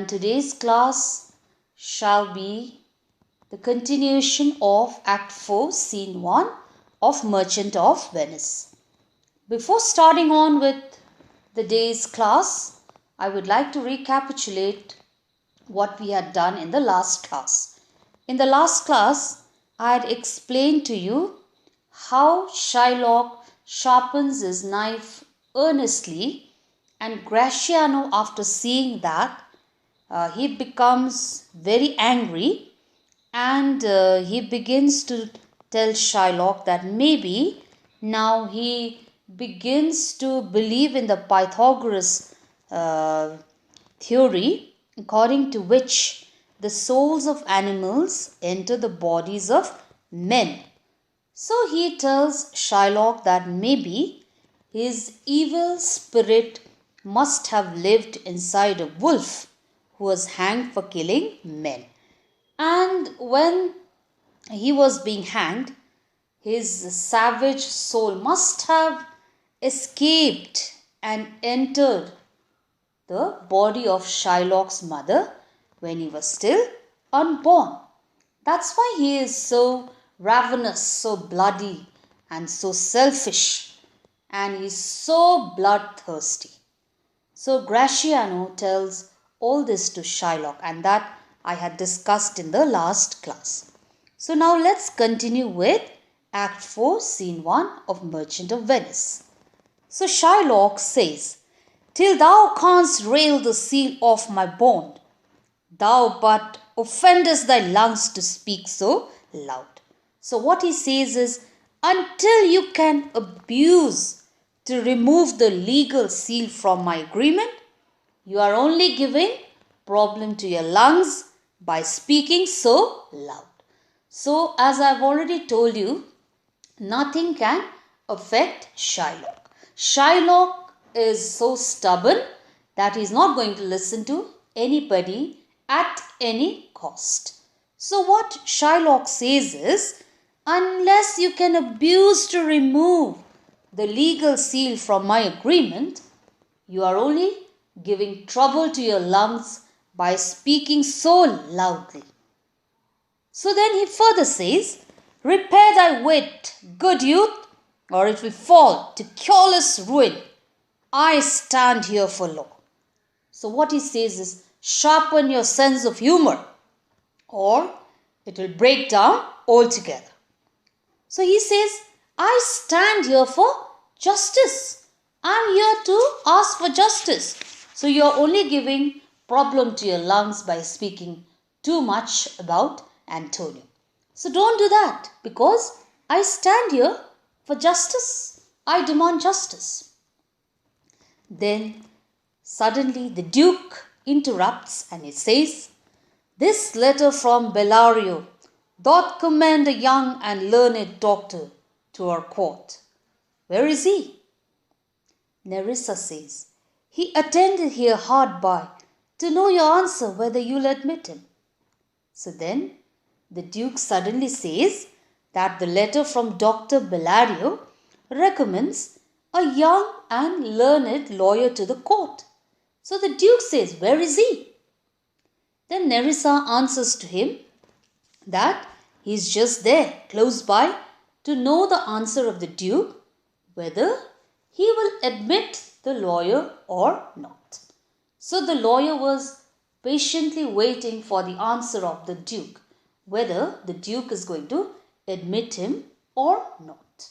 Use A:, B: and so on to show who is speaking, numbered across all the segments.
A: Today's class shall be the continuation of Act 4, Scene 1 of Merchant of Venice. Before starting on with the day's class, I would like to recapitulate what we had done in the last class. In the last class, I had explained to you how Shylock sharpens his knife earnestly, and Gratiano, after seeing that, he becomes very angry and he begins to tell Shylock that maybe now he begins to believe in the Pythagoras theory, according to which the souls of animals enter the bodies of men. So he tells Shylock that maybe his evil spirit must have lived inside a wolf who was hanged for killing men. And when he was being hanged, his savage soul must have escaped and entered the body of Shylock's mother when he was still unborn. That's why he is so ravenous, so bloody, and so selfish, and he's so bloodthirsty. So Gratiano tells all this to Shylock, and that I had discussed in the last class. So now let's continue with Act 4, Scene 1 of Merchant of Venice. So Shylock says, "Till thou canst rail the seal off my bond, thou but offendest thy lungs to speak so loud." So what he says is, until you can abuse to remove the legal seal from my agreement, you are only giving problem to your lungs by speaking so loud. So as I've already told you, nothing can affect Shylock. Shylock is so stubborn that he's not going to listen to anybody at any cost. So what Shylock says is, unless you can abuse to remove the legal seal from my agreement, you are only giving trouble to your lungs by speaking so loudly. So then he further says, "Repair thy wit, good youth, or it will fall to cureless ruin. I stand here for law." So what he says is, sharpen your sense of humor, or it will break down altogether. So he says, I stand here for justice. I'm here to ask for justice. So you're only giving problem to your lungs by speaking too much about Antonio. So don't do that, because I stand here for justice. I demand justice. Then suddenly the Duke interrupts and he says, "This letter from Bellario doth commend a young and learned doctor to our court. Where is he?" Nerissa says, "He attended here hard by to know your answer whether you'll admit him." So then the Duke suddenly says that the letter from Dr. Bellario recommends a young and learned lawyer to the court. So the Duke says, "Where is he?" Then Nerissa answers to him that he's just there, close by, to know the answer of the Duke, whether he will admit the lawyer or not. So the lawyer was patiently waiting for the answer of the Duke, whether the Duke is going to admit him or not.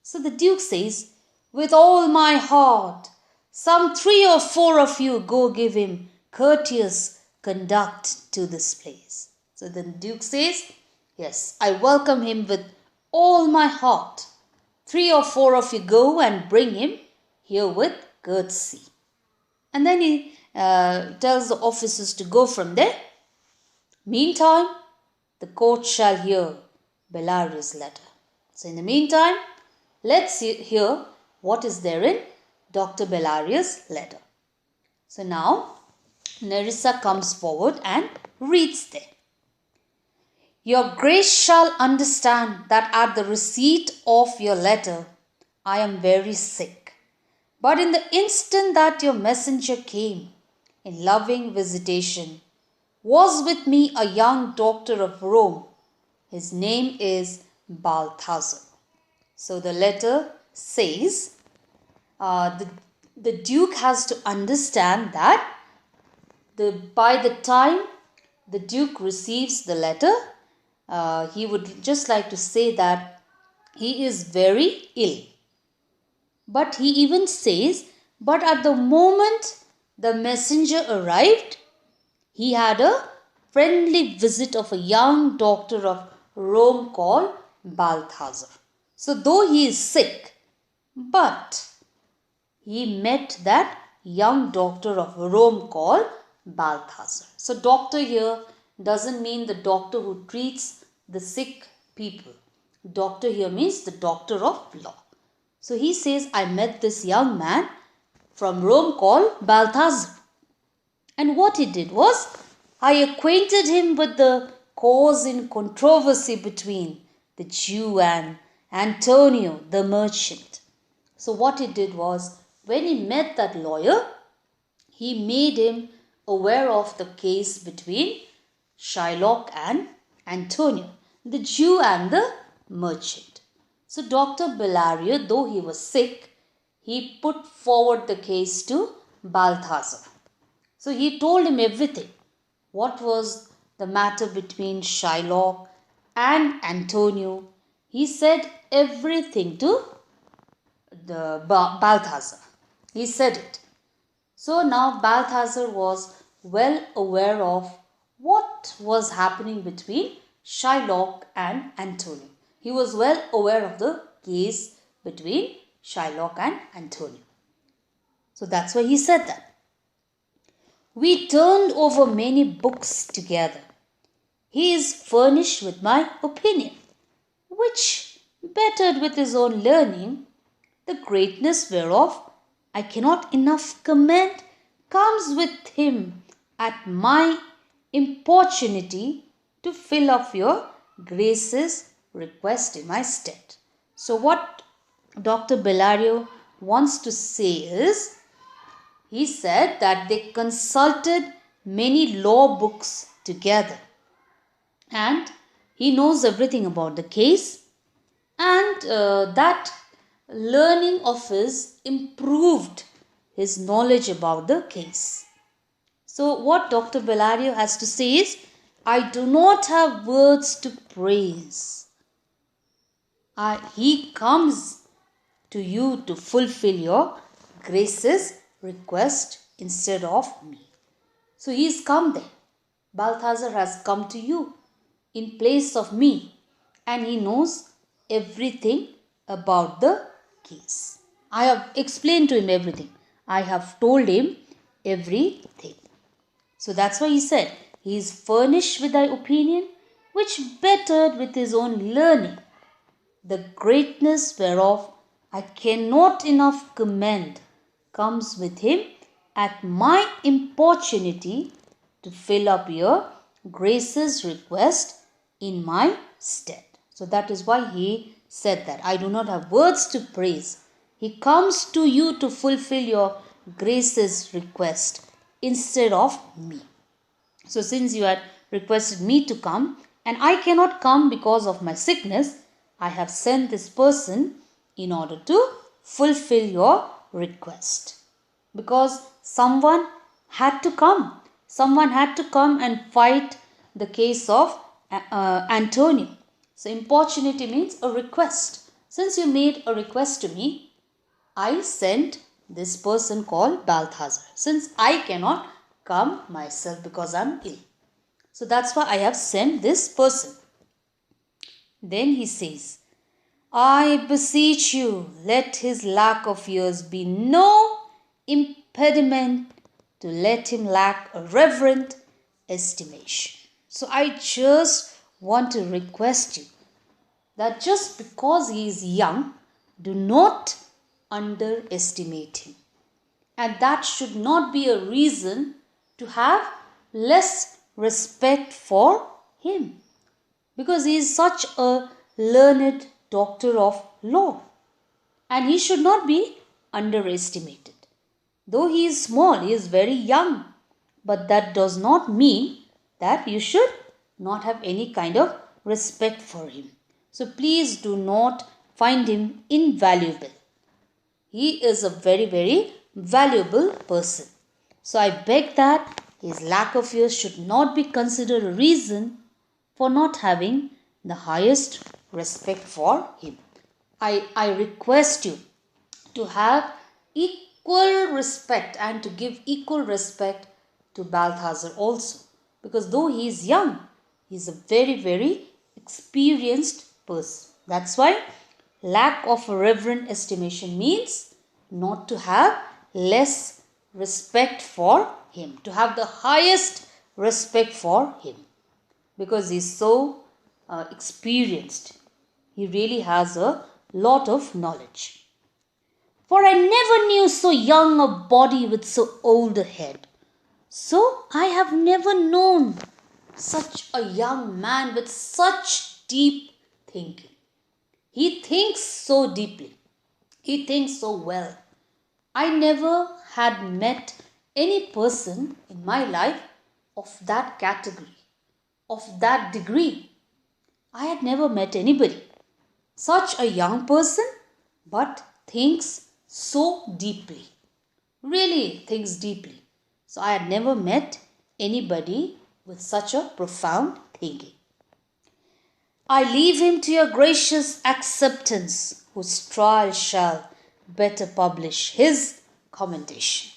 A: So the Duke says, "With all my heart, some 3 or 4 of you go give him courteous conduct to this place." So the Duke says, "Yes, I welcome him with all my heart. 3 or 4 of you go and bring him here with courtesy." And then he tells the officers to go from there. Meantime, the court shall hear Bellario's letter. So in the meantime, let's hear what is there in Dr. Bellario's letter. So now, Nerissa comes forward and reads there. "Your grace shall understand that at the receipt of your letter, I am very sick. But in the instant that your messenger came, in loving visitation. Was with me a young doctor of Rome. His name is Balthazar. So the letter says the Duke has to understand that by the time the Duke receives the letter, he would just like to say that he is very ill. But he even says, but at the moment the messenger arrived, he had a friendly visit of a young doctor of Rome called Balthazar. So though he is sick, but he met that young doctor of Rome called Balthazar. So doctor here doesn't mean the doctor who treats the sick people. Doctor here means the doctor of law. So he says, I met this young man from Rome called Balthazar. And what he did was, I acquainted him with the cause in controversy between the Jew and Antonio, the merchant. So what he did was, when he met that lawyer, he made him aware of the case between Shylock and Antonio, the Jew and the merchant. So Dr. Bellario, though he was sick, he put forward the case to Balthazar. So he told him everything. What was the matter between Shylock and Antonio? He said everything to the Balthazar. He said it. So now Balthazar was well aware of what was happening between Shylock and Antonio. He was well aware of the case between Shylock and Antonio. So that's why he said that. We turned over many books together. He is furnished with my opinion, which, bettered with his own learning, the greatness whereof I cannot enough commend, comes with him at my importunity to fill up your grace's request in my stead. So what Dr. Bellario wants to say is, he said that they consulted many law books together and he knows everything about the case, and that learning of his improved his knowledge about the case. So what Dr. Bellario has to say is, I do not have words to praise. He comes to you to fulfill your grace's request instead of me. So he's come there. Balthazar has come to you in place of me, and he knows everything about the case. I have explained to him everything. I have told him everything. So that's why he said, he is furnished with thy opinion, which bettered with his own learning, the greatness whereof I cannot enough commend, comes with him at my importunity to fill up your grace's request in my stead. So that is why he said that. I do not have words to praise. He comes to you to fulfill your grace's request instead of me. So since you had requested me to come and I cannot come because of my sickness, I have sent this person in order to fulfill your request. Because someone had to come. Someone had to come and fight the case of Antonio. So importunity means a request. Since you made a request to me, I sent this person called Balthazar. Since I cannot come myself because I am ill. So that's why I have sent this person. Then he says, I beseech you, let his lack of years be no impediment to let him lack a reverent estimation. So I just want to request you that just because he is young, do not underestimate him. And that should not be a reason to have less respect for him. Because he is such a learned doctor of law. And he should not be underestimated. Though he is small, he is very young. but that does not mean that you should not have any kind of respect for him. So please do not find him invaluable. He is a very, very valuable person. So I beg that his lack of yours should not be considered a reason for not having the highest respect for him. I request you to have equal respect and to give equal respect to Balthazar also. Because though he is young, he is a very, very experienced person. That's why lack of reverent estimation means not to have less respect for him, to have the highest respect for him, because he's so experienced. He really has a lot of knowledge. For I never knew so young a body with so old a head. So I have never known such a young man with such deep thinking. He thinks so deeply. He thinks so well. I never had met any person in my life of that category, of that degree. I had never met anybody. Such a young person, but thinks so deeply. Really thinks deeply. So I had never met anybody with such a profound thinking. I leave him to your gracious acceptance, whose trial shall better publish his commendation.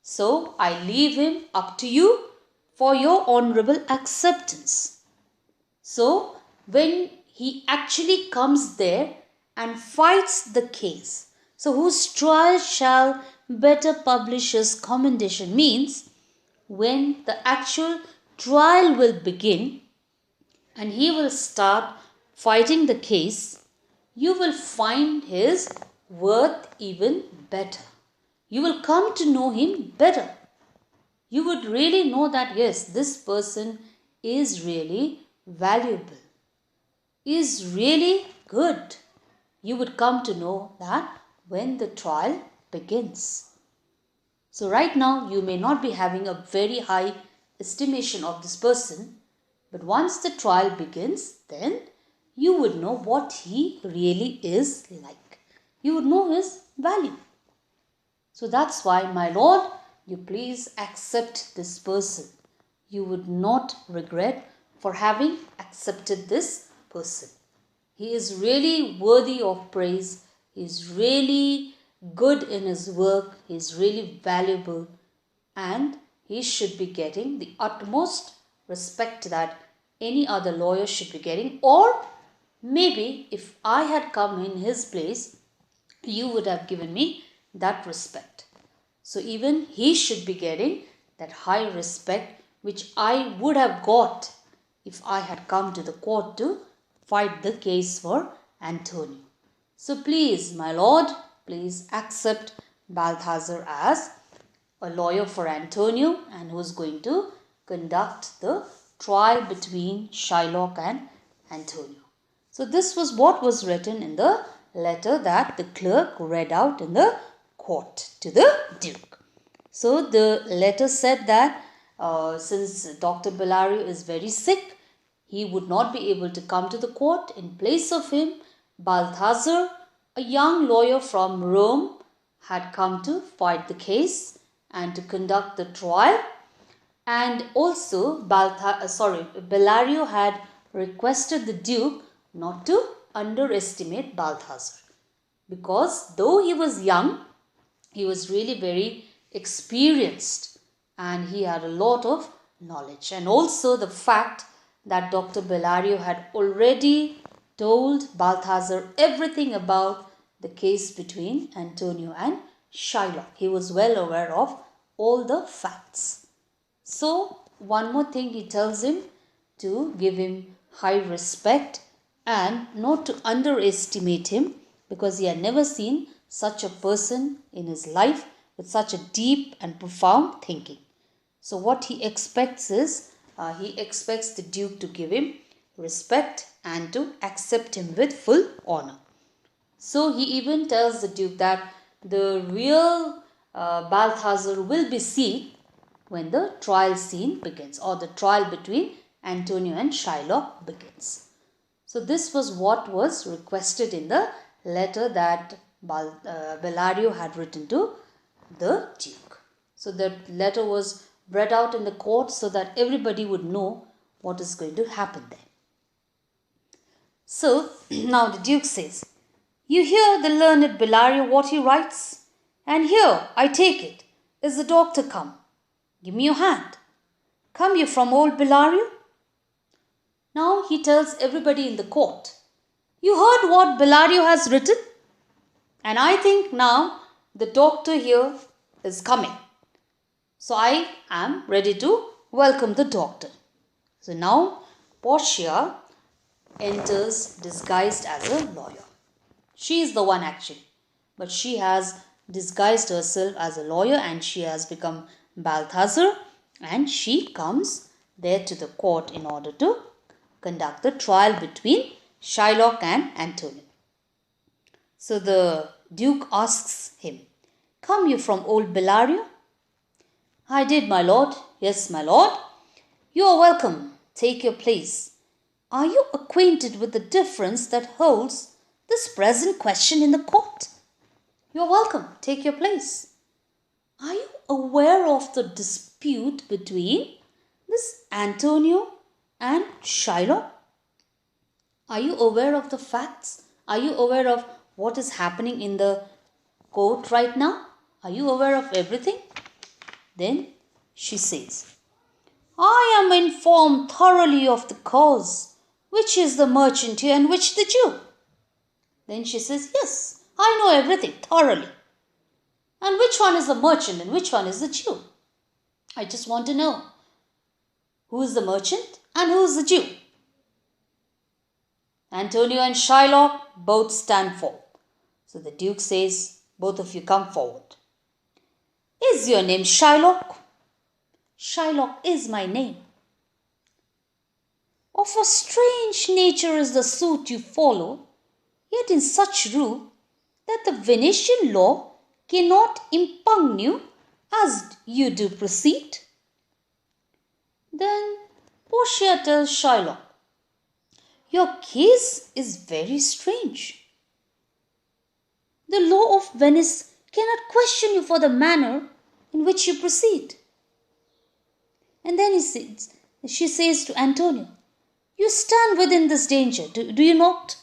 A: So I leave him up to you for your honorable acceptance. So when he actually comes there and fights the case, so whose trial shall better publish his commendation means when the actual trial will begin and he will start fighting the case, you will find his worth even better. You will come to know him better. You would really know that yes, this person is really valuable, is really good. You would come to know that when the trial begins. So right now you may not be having a very high estimation of this person, but once the trial begins, then you would know what he really is like. You would know his value. So that's why, my Lord, you please accept this person. You would not regret for having accepted this person. He is really worthy of praise. He is really good in his work. He is really valuable. And he should be getting the utmost respect that any other lawyer should be getting. Or maybe if I had come in his place, you would have given me that respect. So even he should be getting that high respect which I would have got if I had come to the court to fight the case for Antonio. So please, my Lord, please accept Balthazar as a lawyer for Antonio and who is going to conduct the trial between Shylock and Antonio. So this was what was written in the letter that the clerk read out in the court to the Duke. So the letter said that since Dr. Bellario is very sick, he would not be able to come to the court. In place of him, Balthazar, a young lawyer from Rome, had come to fight the case and to conduct the trial. And also Bellario had requested the Duke not to underestimate Balthazar, because though he was young, he was really very experienced and he had a lot of knowledge. And also the fact that Dr. Bellario had already told Balthazar everything about the case between Antonio and Shylock. He was well aware of all the facts. So one more thing he tells him, to give him high respect and not to underestimate him, because he had never seen such a person in his life with such a deep and profound thinking. So what he expects is, he expects the Duke to give him respect and to accept him with full honor. So he even tells the Duke that the real Balthazar will be seen when the trial scene begins, or the trial between Antonio and Shylock begins. So this was what was requested in the letter that Bellario had written to the Duke. So that letter was read out in the court so that everybody would know what is going to happen there. So now the Duke says, "You hear the learned Bellario what he writes? And here, I take it, is the doctor come. Give me your hand. Come you from old Bellario?" Now he tells everybody in the court, "You heard what Bellario has written? And I think now the doctor here is coming. So I am ready to welcome the doctor." So now Portia enters disguised as a lawyer. She is the one actually, but she has disguised herself as a lawyer and she has become Balthazar, and she comes there to the court in order to conduct the trial between Shylock and Antonio. So the Duke asks him, "Come you from old Bellario?" "I did, my lord." "Yes, my lord." "You are welcome. Take your place. Are you acquainted with the difference that holds this present question in the court?" "You are welcome. Take your place." "Are you aware of the dispute between this Antonio and Shylock? Are you aware of the facts? Are you aware of what is happening in the court right now? Are you aware of everything?" Then she says, "I am informed thoroughly of the cause. Which is the merchant here and which the Jew?" Then she says, "Yes, I know everything thoroughly. And which one is the merchant and which one is the Jew? I just want to know who is the merchant and who is the Jew." Antonio and Shylock both stand forth. So the Duke says, "Both of you come forward." "Is your name Shylock?" "Shylock is my name." "Of a strange nature is the suit you follow, yet in such rule that the Venetian law cannot impugn you as you do proceed." Then Portia tells Shylock, "Your case is very strange. The law of Venice cannot question you for the manner in which you proceed." And then she says to Antonio, "You stand within this danger, do you not?"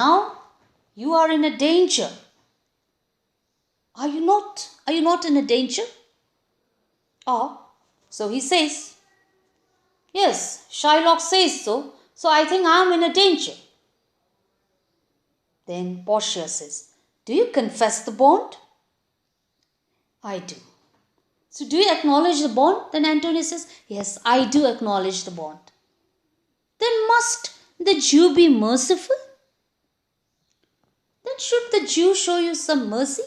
A: Now you are in a danger. Are you not? Are you not in a danger? So he says, "Yes, Shylock says so. So I think I am in a danger." Then Portia says, "Do you confess the bond?" "I do." "So do you acknowledge the bond?" Then Antonio says, "Yes, I do acknowledge the bond." "Then must the Jew be merciful? Then should the Jew show you some mercy?"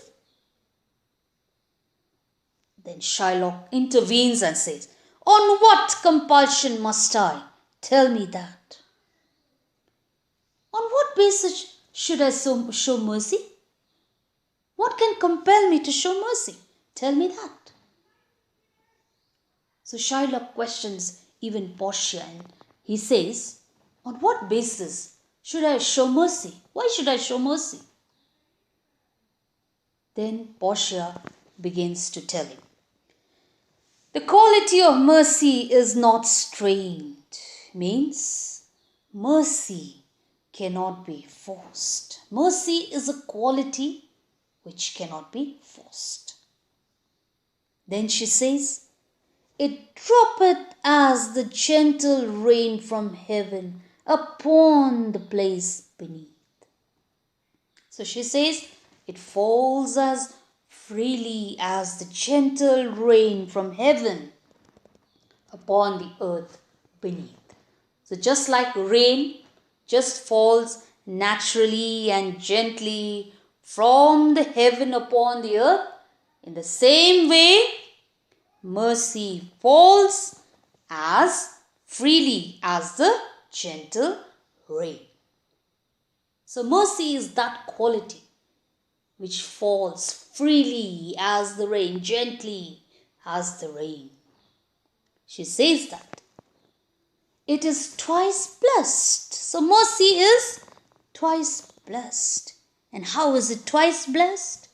A: Then Shylock intervenes and says, "On what compulsion must I? Tell me that. On what basis should I show mercy? What can compel me to show mercy? Tell me that." So Shylock questions even Portia and he says, "On what basis should I show mercy? Why should I show mercy?" Then Portia begins to tell him, "The quality of mercy is not strained." Means mercy cannot be forced. Mercy is a quality which cannot be forced. Then she says, "It droppeth as the gentle rain from heaven upon the place beneath." So she says, it falls as freely as the gentle rain from heaven upon the earth beneath. So just like rain just falls naturally and gently from the heaven upon the earth, in the same way, mercy falls as freely as the gentle rain. So mercy is that quality which falls freely as the rain, gently as the rain. She says that it is twice blessed. So mercy is twice blessed. And how is it twice blessed?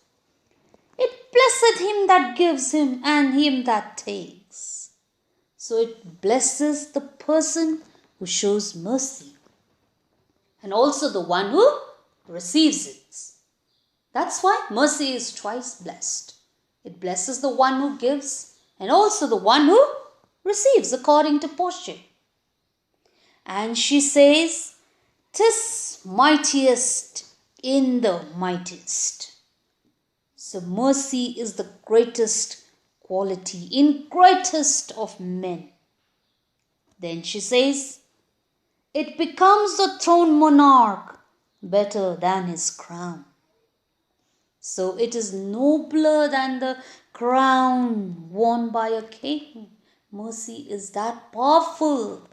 A: It blesseth him that gives him and him that takes. So it blesses the person who shows mercy and also the one who receives it. That's why mercy is twice blessed. It blesses the one who gives and also the one who receives according to portion. And she says, "'Tis mightiest in the mightiest." So mercy is the greatest quality in greatest of men. Then she says, "It becomes the throne monarch better than his crown." So it is nobler than the crown worn by a king. Mercy is that powerful.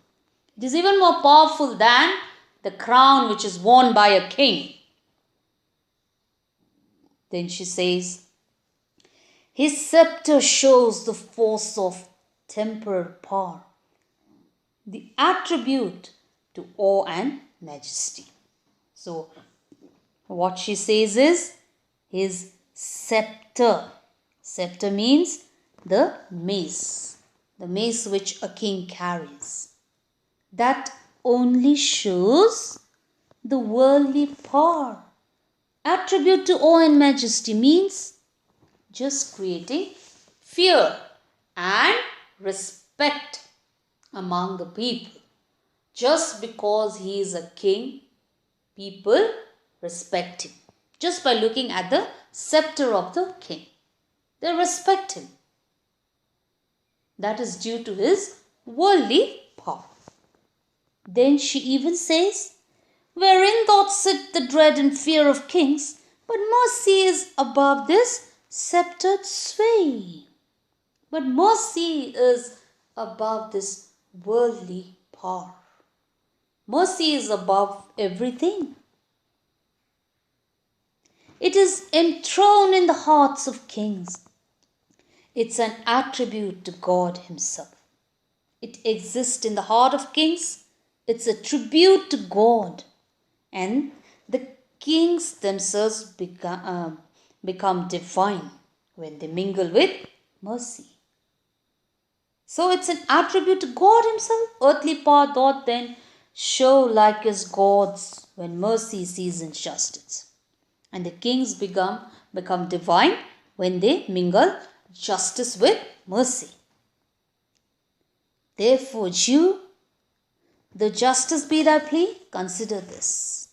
A: It is even more powerful than the crown which is worn by a king. Then she says, "His scepter shows the force of temporal power, the attribute to awe and majesty." So what she says is, his scepter. Scepter means the mace which a king carries. That only shows the worldly power. Attribute to awe and majesty means just creating fear and respect among the people. Just because he is a king, people respect him. Just by looking at the scepter of the king, they respect him. That is due to his worldly power. Then she even says, "Wherein doth sit the dread and fear of kings, but mercy is above this sceptered sway." But mercy is above this worldly power. Mercy is above everything. It is enthroned in the hearts of kings. It's an attribute to God himself. It exists in the heart of kings. It's a tribute to God. And the kings themselves become divine when they mingle with mercy. So it's an attribute to God himself. Earthly power doth then show like as God's when mercy seasons justice. And the kings become divine when they mingle justice with mercy. Therefore, Jew, though justice be thy plea, consider this.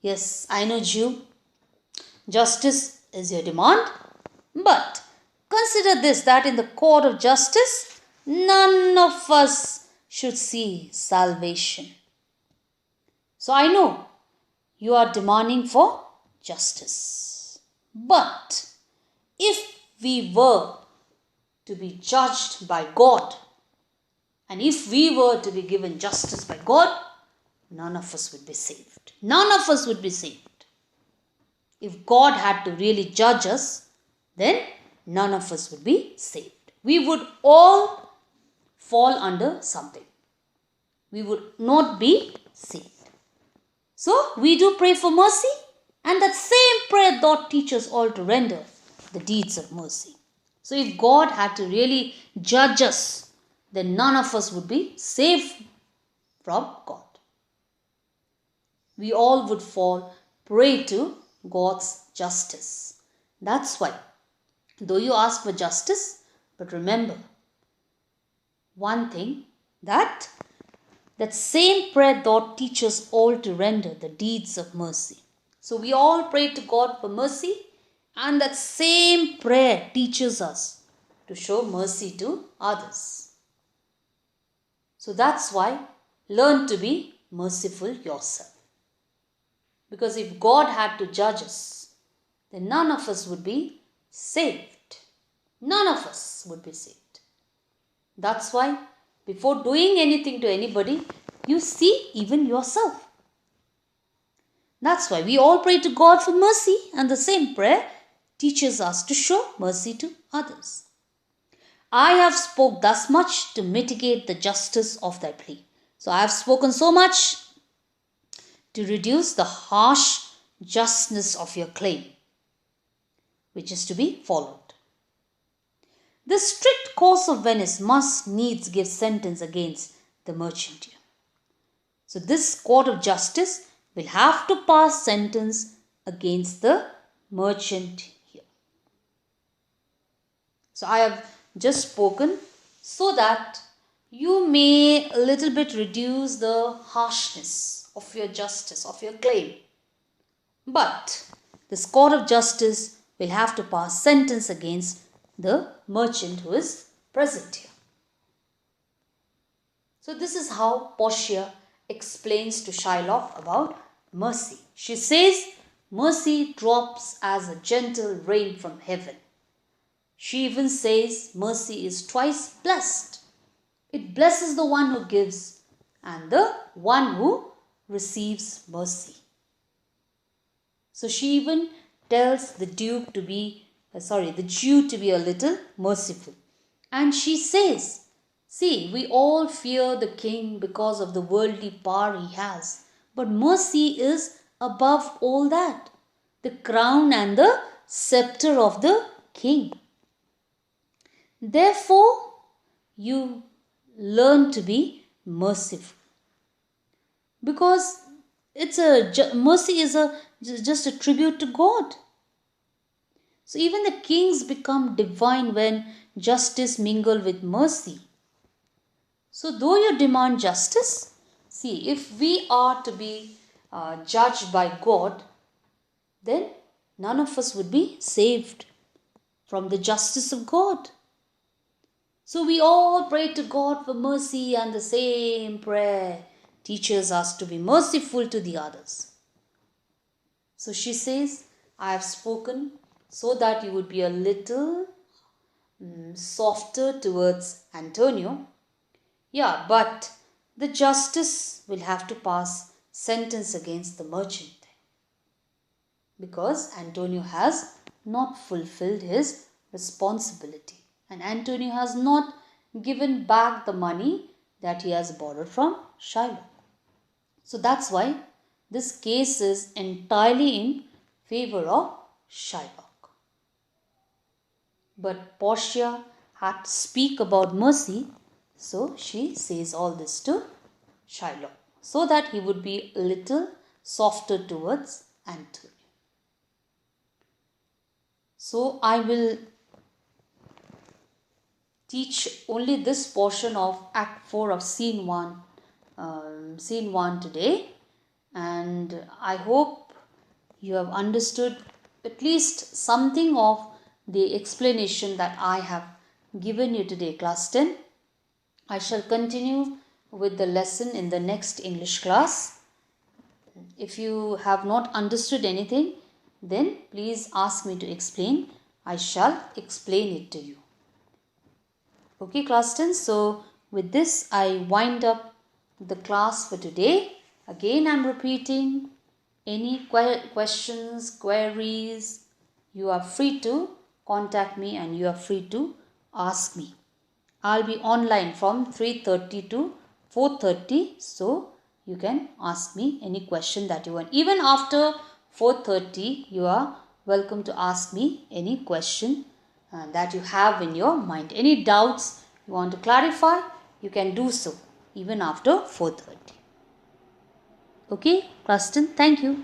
A: Yes, I know, Jew, justice is your demand, but consider this, that in the court of justice, none of us should see salvation. So I know you are demanding for justice. But if we were to be judged by God, and if we were to be given justice by God, none of us would be saved. None of us would be saved. If God had to really judge us, then none of us would be saved. We would all fall under something. We would not be saved. So we do pray for mercy, and that same prayer doth teach us all to render the deeds of mercy. So if God had to really judge us, then none of us would be safe from God. We all would fall prey to God's justice. That's why, though you ask for justice, but remember one thing, that same prayer doth teach us all to render the deeds of mercy. So we all pray to God for mercy, and that same prayer teaches us to show mercy to others. So that's why learn to be merciful yourself. Because if God had to judge us, then none of us would be saved. None of us would be saved. That's why before doing anything to anybody, you see even yourself. That's why we all pray to God for mercy, and the same prayer teaches us to show mercy to others. I have spoke thus much to mitigate the justice of thy plea. So I have spoken so much to reduce the harsh justness of your claim, which is to be followed. The strict course of Venice must needs give sentence against the merchant here. So this court of justice will have to pass sentence against the merchant here. So I have just spoken so that you may a little bit reduce the harshness of your justice, of your claim. But this court of justice will have to pass sentence against the merchant who is present here. So this is how Portia explains to Shylock about mercy. She says, mercy drops as a gentle rain from heaven. She even says mercy is twice blessed. It blesses the one who gives and the one who receives mercy. So she even tells the Jew to be a little merciful. And she says, see, we all fear the king because of the worldly power he has. But mercy is above all that, the crown and the scepter of the king. Therefore, you learn to be merciful. Because mercy is just a tribute to God. So even the kings become divine when justice mingle with mercy. So though you demand justice, see, if we are to be judged by God, then none of us would be saved from the justice of God. So we all pray to God for mercy, and the same prayer teaches us to be merciful to the others. So she says, I have spoken so that you would be a little softer towards Antonio. Yeah, but the justice will have to pass sentence against the merchant because Antonio has not fulfilled his responsibility. And Antonio has not given back the money that he has borrowed from Shylock. So that's why this case is entirely in favor of Shylock. But Portia had to speak about mercy, so she says all this to Shylock so that he would be a little softer towards Antonio. So I will teach only this portion of Act 4 of Scene 1 today, and I hope you have understood at least something of the explanation that I have given you today, class 10. I shall continue with the lesson in the next English class. If you have not understood anything, then please ask me to explain. I shall explain it to you. Okay, class 10. So with this, I wind up the class for today. Again, I'm repeating, any questions, queries, you are free to contact me and you are free to ask me. I'll be online from 3:30 to 4:30. So you can ask me any question that you want. Even after 4:30, you are welcome to ask me any question that you have in your mind. Any doubts you want to clarify, you can do so even after 4:30. Okay, class 10, thank you.